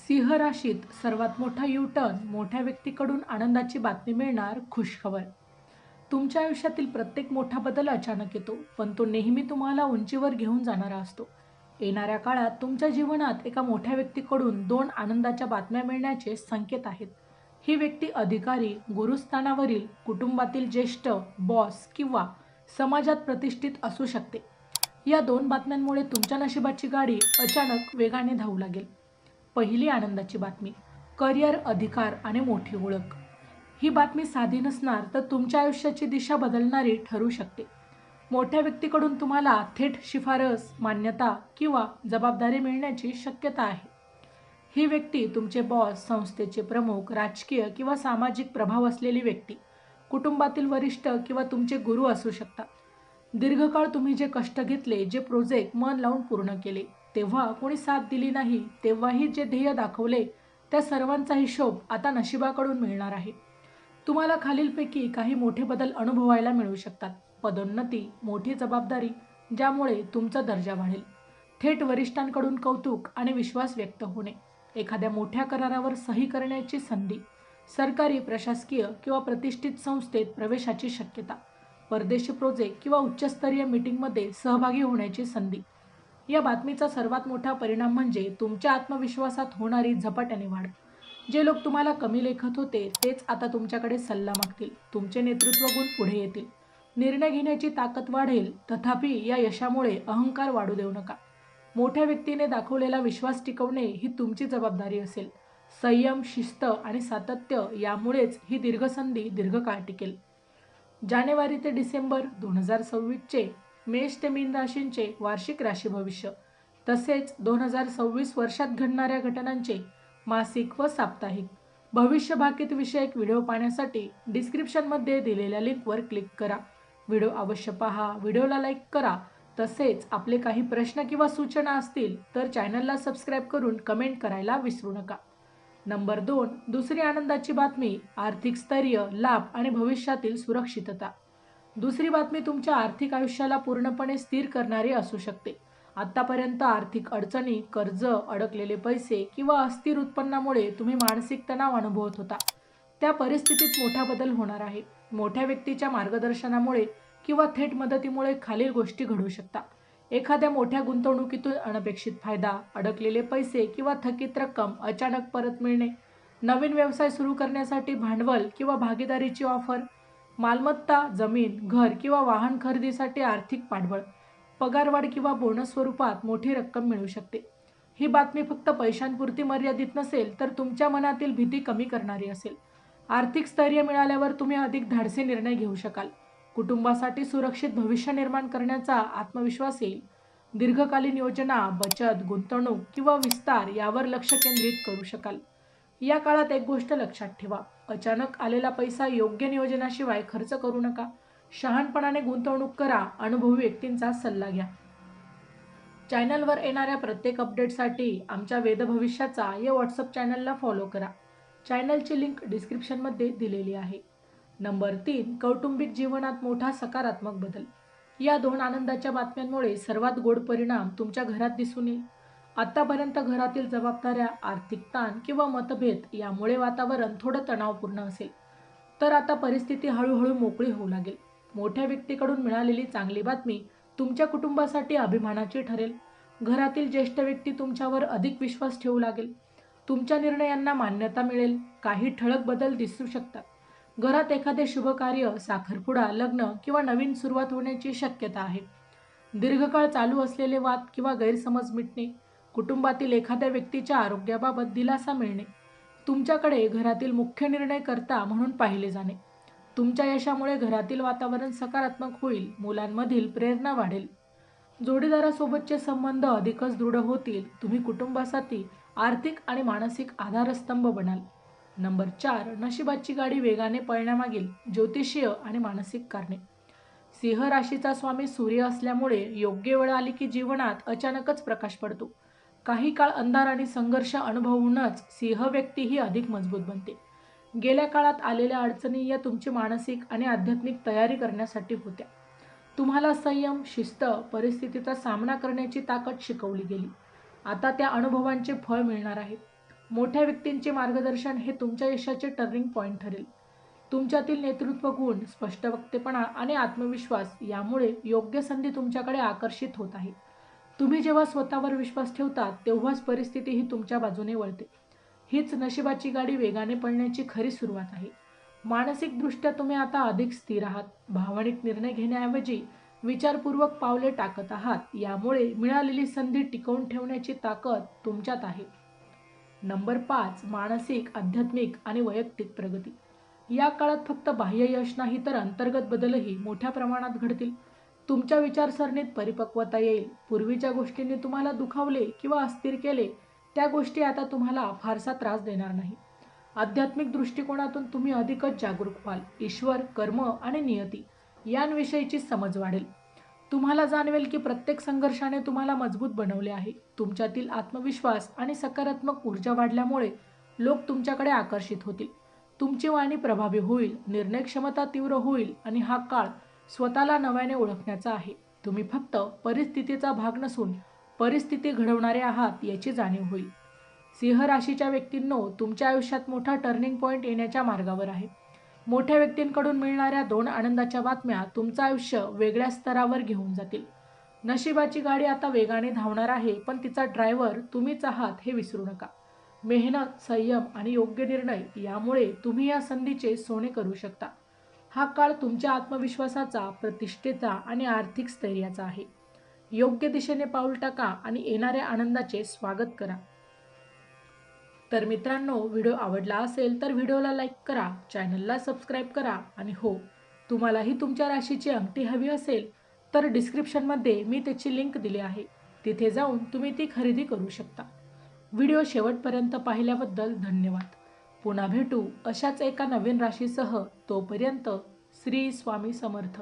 सिंह राशीत सर्वात मोठा यू-टर्न, मोठ्या व्यक्तीकडून आनंदाची बातमी मिळणार, खुशखबर. तुमच्या आयुष्यातील प्रत्येक मोठा बदल अचानक येतो, पण तो नेहमी तुम्हाला उंचीवर घेऊन जाणारा असतो. येणाऱ्या काळात तुमच्या जीवनात एका मोठ्या व्यक्तीकडून दोन आनंदाच्या बातम्या मिळण्याचे संकेत आहेत. ही व्यक्ती अधिकारी, गुरुस्थानावरील, कुटुंबातील ज्येष्ठ, बॉस किंवा समाजात प्रतिष्ठित असू शकते. या दोन बातम्यांमुळे तुमच्या नशिबाची गाडी अचानक वेगाने धावू लागेल. पहिली आनंदाची बातमी, करिअर, अधिकार आणि मोठी ओळख. ही बातमी साधी नसणार, तर तुमच्या आयुष्याची दिशा बदलणारी ठरू शकते. मोठ्या व्यक्तीकडून तुम्हाला थेट शिफारस, मान्यता किंवा जबाबदारी मिळण्याची शक्यता आहे. ही व्यक्ती तुमचे बॉस, संस्थेचे प्रमुख, राजकीय किंवा सामाजिक प्रभाव असलेली व्यक्ती, कुटुंबातील वरिष्ठ किंवा तुमचे गुरु असू शकतात. दीर्घकाळ तुम्ही जे कष्ट घेतले, जे प्रोजेक्ट मन लावून पूर्ण केले, तेव्हा कोणी साथ दिली नाही, तेव्हाही जे ध्येय दाखवले, त्या सर्वांचा हिशोब आता नशिबाकडून मिळणार आहे. तुम्हाला खालीलपैकी काही मोठे बदल अनुभवायला मिळू शकतात. पदोन्नती, मोठी जबाबदारी, ज्यामुळे तुमचा दर्जा वाढेल. थेट वरिष्ठांकडून कौतुक आणि विश्वास व्यक्त होणे. एखाद्या मोठ्या करारावर सही करण्याची संधी. सरकारी, प्रशासकीय किंवा प्रतिष्ठित संस्थेत प्रवेशाची शक्यता. परदेशी प्रोजेक्ट किंवा उच्चस्तरीय मीटिंगमध्ये सहभागी होण्याची संधी. या बातमीचा सर्वात मोठा परिणाम म्हणजे तुमच्या आत्मविश्वासात होणारी झपाट्याने वाढ. जे लोक तुम्हाला कमी लेखत होते, तेच आता तुमच्याकडे सल्ला मागतील. तुमचे नेतृत्व गुण पुढे येतील. निर्णय घेण्याची ताकद वाढेल. तथापि या यशामुळे अहंकार वाढू देऊ नका. मोठ्या व्यक्तीने दाखवलेला विश्वास टिकवणे ही तुमची जबाबदारी असेल. संयम, शिस्त आणि सातत्य यामुळेच ही दीर्घसंधी दीर्घकाळ टिकेल. जानेवारी ते डिसेंबर 2026चे मेष ते मीन राशींचे वार्षिक राशी भविष्य, तसेच 2026 वर्षात घडणाऱ्या घटनांचे मासिक व साप्ताहिक भविष्य भाकीत विषयक व्हिडिओ पाहण्यासाठी डिस्क्रिप्शनमध्ये दिलेल्या लिंकवर क्लिक करा. व्हिडिओ अवश्य पहा, व्हिडिओला लाईक करा. तसेच आपले काही प्रश्न किंवा सूचना असतील तर चॅनलला सबस्क्राईब करून कमेंट करायला विसरू नका. नंबर 2, दुसरी आनंदाची बातमी, आर्थिक स्थैर्य, लाभ आणि भविष्यातील सुरक्षितता. दुसरी बातमी तुमच्या आर्थिक आयुष्याला पूर्णपणे स्थिर करणारी असू शकते. आतापर्यंत आर्थिक अडचणी, कर्ज, अडकलेले पैसे किंवा अस्थिर उत्पन्नामुळे तुम्ही मानसिक तणाव अनुभवत होता. त्या परिस्थितीत मोठा बदल होणार आहे. मोठ्या व्यक्तीच्या मार्गदर्शनामुळे किंवा थेट मदतीमुळे खालील गोष्टी घडू शकतात. एखाद्या मोठ्या गुंतवणुकीतून अनपेक्षित फायदा, अडकलेले पैसे किंवा थकीत रक्कम अचानक परत मिळणे, नवीन व्यवसाय सुरू करण्यासाठी भांडवल किंवा भागीदारीची ऑफर, मालमत्ता, जमीन, घर किंवा वाहन खरेदीसाठी आर्थिक पाठबळ, पगारवाढ किंवा बोनस स्वरूपात मोठी रक्कम मिळू शकते. ही बातमी फक्त पैशांपुरती मर्यादित नसेल, तर तुमच्या मनातील भीती कमी करणारी असेल. आर्थिक स्थैर्य मिळाल्यावर तुम्ही अधिक धाडसी निर्णय घेऊ शकाल. कुटुंबासाठी सुरक्षित भविष्य निर्माण करण्याचा आत्मविश्वास येईल. दीर्घकालीन योजना, बचत, गुंतवणूक किंवा विस्तार यावर लक्ष केंद्रित करू शकाल. या काळात एक गोष्ट लक्षात ठेवा, अचानक आलेला पैसा योग्य नियोजनाशिवाय खर्च करू नका. शहाणपणाने गुंतवणूक करा. अनुभवी व्यक्तींचा सल्ला घ्या. चॅनलवर येणाऱ्या प्रत्येक अपडेटसाठी आमच्या वेद भविष्याचा या व्हॉट्सअप चॅनलला फॉलो करा. चॅनलची लिंक डिस्क्रिप्शनमध्ये दिलेली आहे. नंबर 3, कौटुंबिक जीवनात मोठा सकारात्मक बदल. या दोन आनंदाच्या बातम्यांमुळे सर्वात गोड परिणाम तुमच्या घरात दिसून येईल. आतापर्यंत घरातील जबाबदाऱ्या, आर्थिक ताण किंवा मतभेद यामुळे वातावरण थोडं तणावपूर्ण असेल, तर आता परिस्थिती हळूहळू मोकळी होऊ लागेल. मोठ्या व्यक्तीकडून मिळालेली चांगली बातमी तुमच्या कुटुंबासाठी अभिमानाची ठरेल. घरातील ज्येष्ठ व्यक्ती तुमच्यावर अधिक विश्वास ठेवू लागेल. तुमच्या निर्णयांना मान्यता मिळेल. काही ठळक बदल दिसू शकतात. घरात एखादे शुभ कार्य, साखरपुडा, लग्न किंवा नवीन सुरुवात होण्याची शक्यता आहे. दीर्घकाळ चालू असलेले वाद किंवा गैरसमज मिटणे. कुटुंबातील एखाद्या व्यक्तीच्या आरोग्याबाबत दिलासा मिळणे. तुमच्याकडे घरातील मुख्य निर्णयकर्ता म्हणून पाहिले जाणे. तुमच्या यशामुळे घरातील वातावरण सकारात्मक होईल. मुलांमधील प्रेरणा वाढेल. जोडीदारासोबतचे संबंध अधिकच दृढ होतील. तुम्ही कुटुंबासाठी आर्थिक आणि मानसिक आधारस्तंभ बनाल. नंबर 4, नशिबाची गाडी वेगाने पळण्यामागील ज्योतिषीय आणि मानसिक कारणे. सिंह राशीचा स्वामी सूर्य असल्यामुळे योग्य वेळ आली की जीवनात अचानकच प्रकाश पडतो. काही काळ अंधार आणि संघर्ष अनुभवूनच सिंह व्यक्ती ही अधिक मजबूत बनते. गेल्या काळात आलेल्या अडचणी या तुमची मानसिक आणि आध्यात्मिक तयारी करण्यासाठी होत्या. तुम्हाला संयम, शिस्त, परिस्थितीचा सामना करण्याची ताकद शिकवली गेली. आता त्या अनुभवांचे फळ मिळणार आहे. मोठ्या व्यक्तींचे मार्गदर्शन हे तुमच्या यशाचे टर्निंग पॉइंट ठरेल. तुमच्यातील नेतृत्व गुण, स्पष्ट वक्तेपणा आणि आत्मविश्वास यामुळे योग्य संधी तुमच्याकडे आकर्षित होत आहे. तुम्ही जेव्हा स्वतःवर विश्वास ठेवता तेव्हाच परिस्थिती ही तुमच्या बाजूने वळते. हीच नशिबाची गाडी वेगाने पळण्याची खरी सुरुवात आहे. मानसिकदृष्ट्या तुम्ही आता अधिक स्थिर आहात. भावनिक निर्णय घेण्याऐवजी विचारपूर्वक पावले टाकत आहात. यामुळे मिळालेली संधी टिकवून ठेवण्याची ताकद तुमच्यात आहे. नंबर 5. मानसिक, आध्यात्मिक आणि वैयक्तिक प्रगती. या काळात फक्त बाह्य यश नाही तर अंतर्गत बदलही मोठ्या प्रमाणात घडतील. तुमच्या विचारसरणीत परिपक्वता येईल. पूर्वीच्या गोष्टींनी तुम्हाला दुखावले किंवा अस्थिर केले त्या गोष्टी आता तुम्हाला फारसा त्रास देणार नाही. आध्यात्मिक दृष्टिकोनातून तुम्ही अधिकच जागरूक व्हाल. ईश्वर, कर्म आणि नियती यांविषयीची समज वाढेल. तुम्हाला जाणवेल की प्रत्येक संघर्षाने तुम्हाला मजबूत बनवले आहे. तुमच्यातील आत्मविश्वास आणि सकारात्मक ऊर्जा वाढल्यामुळे लोक तुमच्याकडे आकर्षित होतील. तुमची वाणी प्रभावी होईल, निर्णय क्षमता तीव्र होईल आणि हा काळ स्वतःला नव्याने ओळखण्याचा आहे. तुम्ही फक्त परिस्थितीचा भाग नसून परिस्थिती घडवणारे आहात याची जाणीव होईल. सिंह राशीच्या व्यक्तींनो, तुमच्या आयुष्यात मोठा टर्निंग पॉइंट येण्याच्या मार्गावर आहे. मोठ्या व्यक्तींकडून मिळणाऱ्या 2 आनंदाच्या बातम्या तुमचं आयुष्य वेगळ्या स्तरावर घेऊन जातील. नशिबाची गाडी आता वेगाने धावणार आहे, पण तिचा ड्रायव्हर तुम्हीच आहात हे विसरू नका. मेहनत, संयम आणि योग्य निर्णय यामुळे तुम्ही या संधीचे सोने करू शकता. हा काळ तुमच्या आत्मविश्वासाचा, प्रतिष्ठेचा आणि आर्थिक स्थैर्याचा आहे. योग्य दिशेने पाऊल टाका आणि येणाऱ्या आनंदाचे स्वागत करा. तर मित्रांनो, व्हिडिओ आवडला असेल तर व्हिडिओला लाईक करा, चॅनलला सबस्क्राईब करा आणि हो, तुम्हालाही तुमच्या राशीची अंगठी हवी असेल तर डिस्क्रिप्शनमध्ये मी त्याची लिंक दिली आहे. तिथे जाऊन तुम्ही ती खरेदी करू शकता. व्हिडिओ शेवटपर्यंत पाहिल्याबद्दल धन्यवाद. पुन्हा भेटू अशाच एका नवीन राशीसह. तोपर्यंत श्री स्वामी समर्थ.